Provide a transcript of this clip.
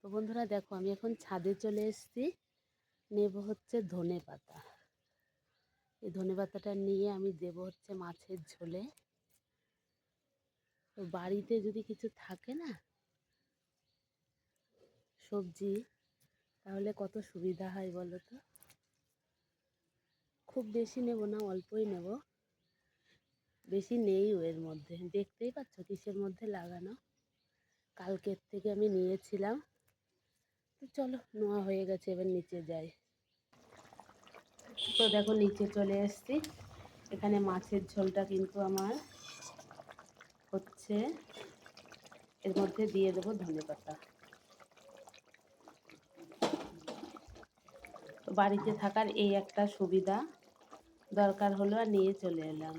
তো বন্ধুরা দেখো, আমি এখন ছাদে চলে এসেছি। নেব হচ্ছে ধনেপাতা। এই ধনেপাতাটা নিয়ে আমি দেব হচ্ছে মাছের ঝোলে। তো বাড়িতে যদি কিছু থাকে না সবজি, তাহলে কত সুবিধা হয় বলো তো। খুব বেশি নেব না, অল্পই নেব। বেশি নেইও এর মধ্যে, দেখতেই পাচ্ছ কিসের মধ্যে লাগানো। কালকের থেকে আমি নিয়েছিলাম। তো চলো, নেওয়া হয়ে গেছে, এবার নিচে যাই। তো দেখো নিচে চলে এসেছি। এখানে মাছের ঝোলটা কিন্তু আমার হচ্ছে, এর মধ্যে দিয়ে দেবো ধনেপাতা। তো বাড়িতে থাকার এই একটা সুবিধা, দরকার হলো আর নিয়ে চলে এলাম।